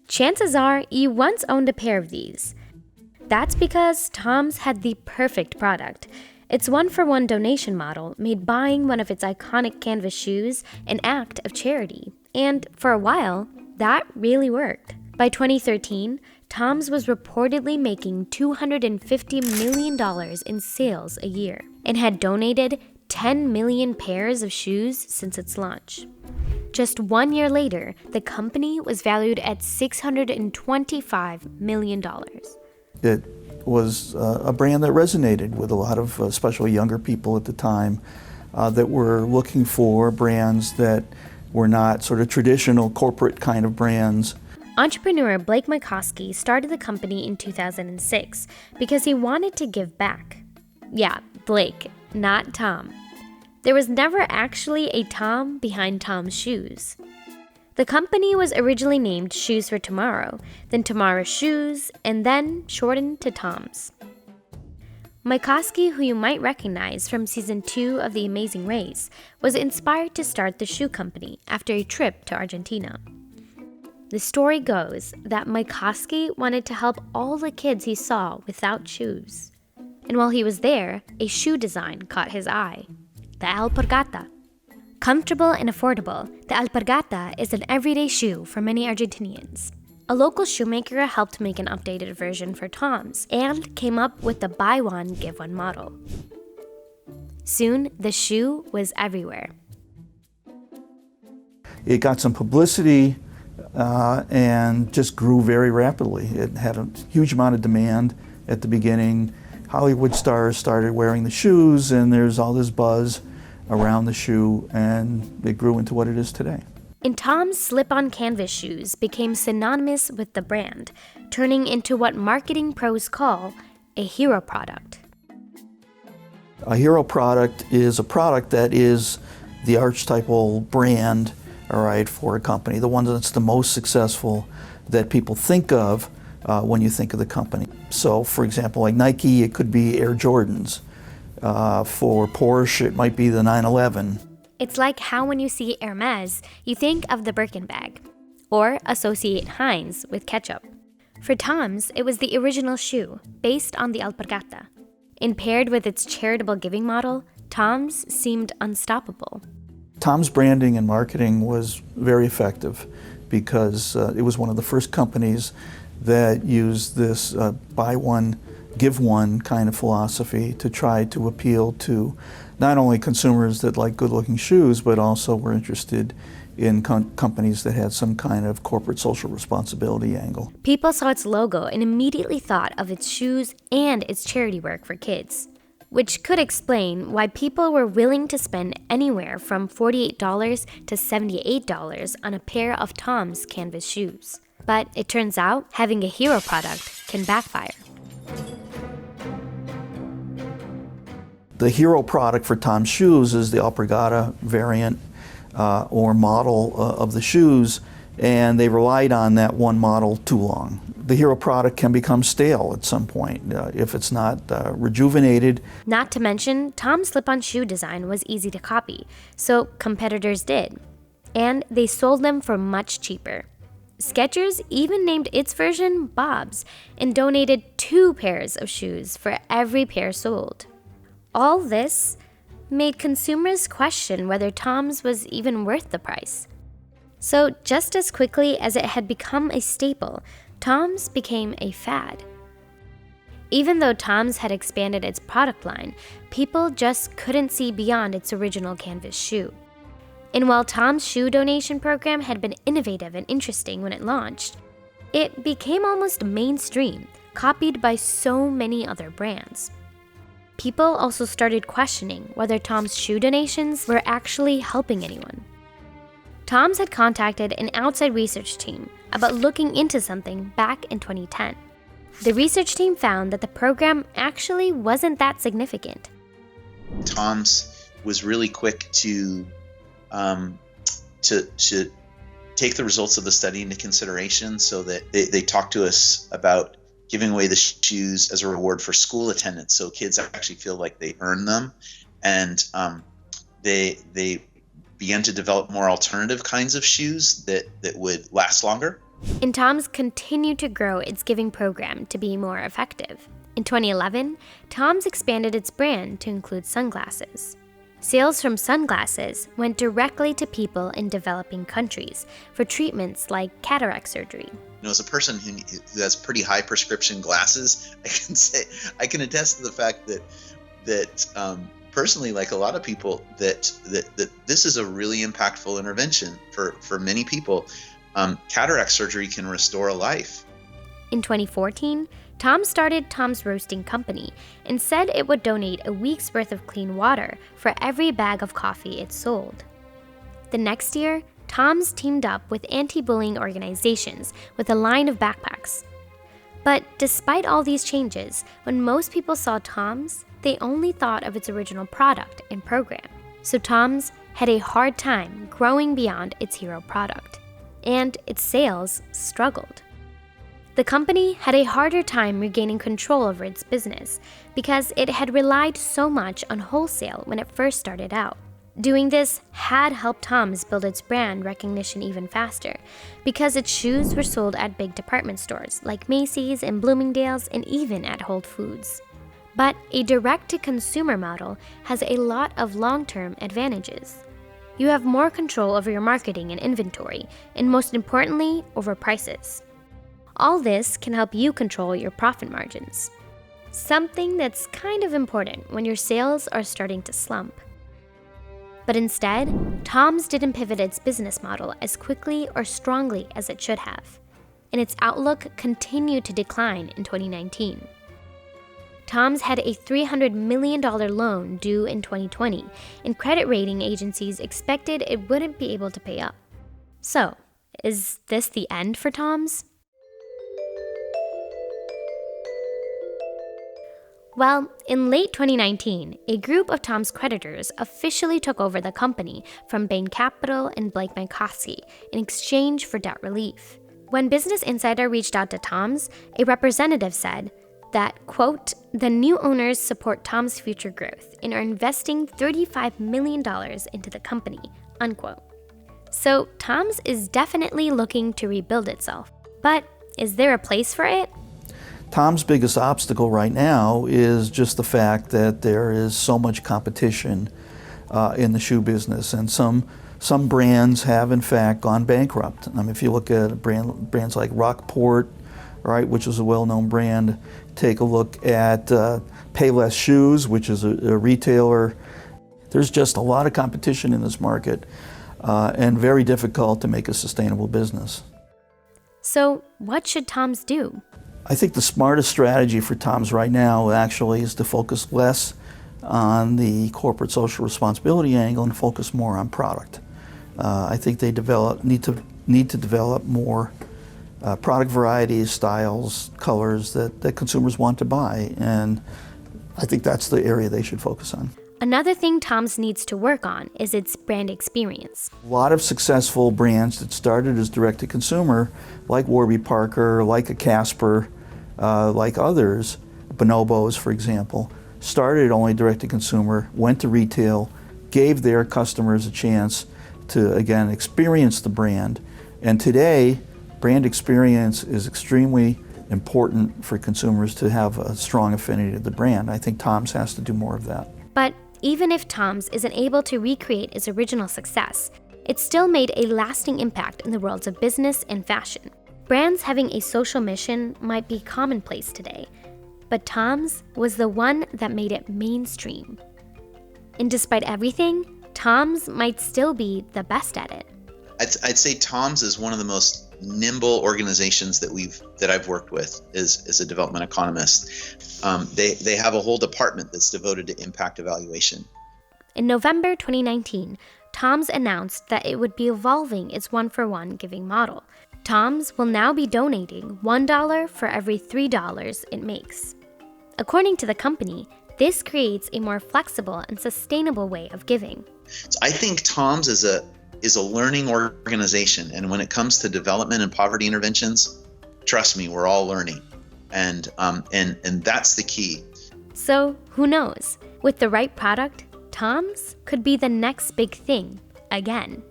Chances are you once owned a pair of these. That's because Tom's had the perfect product. Its one-for-one donation model made buying one of its iconic canvas shoes an act of charity. And for a while, that really worked. By 2013, Tom's was reportedly making $250 million in sales a year and had donated 10 million pairs of shoes since its launch. Just 1 year later, the company was valued at $625 million. It was a brand that resonated with a lot of especially younger people at the time that were looking for brands that were not sort of traditional corporate kind of brands. Entrepreneur Blake Mycoskie started the company in 2006 because he wanted to give back. Yeah, Blake, not Tom. There was never actually a Tom behind Tom's Shoes. The company was originally named Shoes for Tomorrow, then Tomorrow Shoes, and then shortened to Tom's. Mycoskie, who you might recognize from Season 2 of The Amazing Race, was inspired to start the shoe company after a trip to Argentina. The story goes that Mycoskie wanted to help all the kids he saw without shoes. And while he was there, a shoe design caught his eye. The alpargata. Comfortable and affordable, the alpargata is an everyday shoe for many Argentinians. A local shoemaker helped make an updated version for Tom's and came up with the buy one, give one model. Soon, the shoe was everywhere. It got some publicity and just grew very rapidly. It had a huge amount of demand at the beginning. Hollywood stars started wearing the shoes, and there's all this buzz around the shoe, and it grew into what it is today. And Tom's slip-on canvas shoes became synonymous with the brand, turning into what marketing pros call a hero product. A hero product is a product that is the archetypal brand, all right, for a company, the one that's the most successful that people think of when you think of the company. So, for example, like Nike, it could be Air Jordans. For Porsche, it might be the 911. It's like how when you see Hermes, you think of the Birkin bag, or associate Heinz with ketchup. For Tom's, it was the original shoe, based on the alpargata. And paired with its charitable giving model, Tom's seemed unstoppable. Tom's branding and marketing was very effective because it was one of the first companies that used this buy one, give one kind of philosophy to try to appeal to not only consumers that like good-looking shoes, but also were interested in companies that had some kind of corporate social responsibility angle. People saw its logo and immediately thought of its shoes and its charity work for kids, which could explain why people were willing to spend anywhere from $48 to $78 on a pair of Tom's canvas shoes. But it turns out having a hero product can backfire. The hero product for Tom's shoes is the alpargata variant or model of the shoes, and they relied on that one model too long. The hero product can become stale at some point if it's not rejuvenated. Not to mention, Tom's slip-on shoe design was easy to copy, so competitors did. And they sold them for much cheaper. Skechers even named its version Bob's and donated 2 pairs of shoes for every pair sold. All this made consumers question whether Tom's was even worth the price. So just as quickly as it had become a staple, Tom's became a fad. Even though Tom's had expanded its product line, people just couldn't see beyond its original canvas shoe. And while Tom's shoe donation program had been innovative and interesting when it launched, it became almost mainstream, copied by so many other brands. People also started questioning whether Tom's shoe donations were actually helping anyone. Tom's had contacted an outside research team about looking into something back in 2010. The research team found that the program actually wasn't that significant. Tom's was really quick to take the results of the study into consideration, so that they talked to us about giving away the shoes as a reward for school attendance, so kids actually feel like they earn them, and they began to develop more alternative kinds of shoes that would last longer. And Tom's continued to grow its giving program to be more effective. In 2011, Tom's expanded its brand to include sunglasses. Sales from sunglasses went directly to people in developing countries for treatments like cataract surgery. As a person who has pretty high prescription glasses, I can attest to the fact that personally, like a lot of people, that this is a really impactful intervention for many people. Cataract surgery can restore a life. In 2014, Tom started Tom's Roasting Company and said it would donate a week's worth of clean water for every bag of coffee it sold. The next year, Tom's teamed up with anti-bullying organizations with a line of backpacks. But despite all these changes, when most people saw Tom's, they only thought of its original product and program. So Tom's had a hard time growing beyond its hero product, and its sales struggled. The company had a harder time regaining control over its business because it had relied so much on wholesale when it first started out. Doing this had helped Tom's build its brand recognition even faster because its shoes were sold at big department stores like Macy's and Bloomingdale's and even at Whole Foods. But a direct-to-consumer model has a lot of long-term advantages. You have more control over your marketing and inventory, and most importantly, over prices. All this can help you control your profit margins, something that's kind of important when your sales are starting to slump. But instead, Tom's didn't pivot its business model as quickly or strongly as it should have, and its outlook continued to decline in 2019. Tom's had a $300 million loan due in 2020, and credit rating agencies expected it wouldn't be able to pay up. So, is this the end for Tom's? Well, in late 2019, a group of Tom's creditors officially took over the company from Bain Capital and Blake Mycoskie in exchange for debt relief. When Business Insider reached out to Tom's, a representative said that, quote, "The new owners support Tom's future growth and are investing $35 million into the company," unquote. So Tom's is definitely looking to rebuild itself. But is there a place for it? Tom's biggest obstacle right now is just the fact that there is so much competition in the shoe business, and some brands have in fact gone bankrupt. I mean, if you look at brands like Rockport, right, which is a well-known brand, take a look at Payless Shoes, which is a retailer. There's just a lot of competition in this market, and very difficult to make a sustainable business. So what should Tom's do? I think the smartest strategy for Tom's right now actually is to focus less on the corporate social responsibility angle and focus more on product. I think they need to develop more product varieties, styles, colors that consumers want to buy, and I think that's the area they should focus on. Another thing Tom's needs to work on is its brand experience. A lot of successful brands that started as direct-to-consumer, like Warby Parker, like a Casper, like others, Bonobos, for example, started only direct-to-consumer, went to retail, gave their customers a chance to, again, experience the brand. And today, brand experience is extremely important for consumers to have a strong affinity to the brand. I think Tom's has to do more of that. But even if Tom's isn't able to recreate its original success, it still made a lasting impact in the worlds of business and fashion. Brands having a social mission might be commonplace today, but Tom's was the one that made it mainstream. And despite everything, Tom's might still be the best at it. I'd say Tom's is one of the most nimble organizations that I've worked with as a development economist. They have a whole department that's devoted to impact evaluation. In November 2019, Tom's announced that it would be evolving its one-for-one giving model. Tom's will now be donating $1 for every $3 it makes. According to the company, this creates a more flexible and sustainable way of giving. So I think Tom's is a learning organization, and when it comes to development and poverty interventions, trust me, we're all learning, and that's the key. So who knows? With the right product, Tom's could be the next big thing again.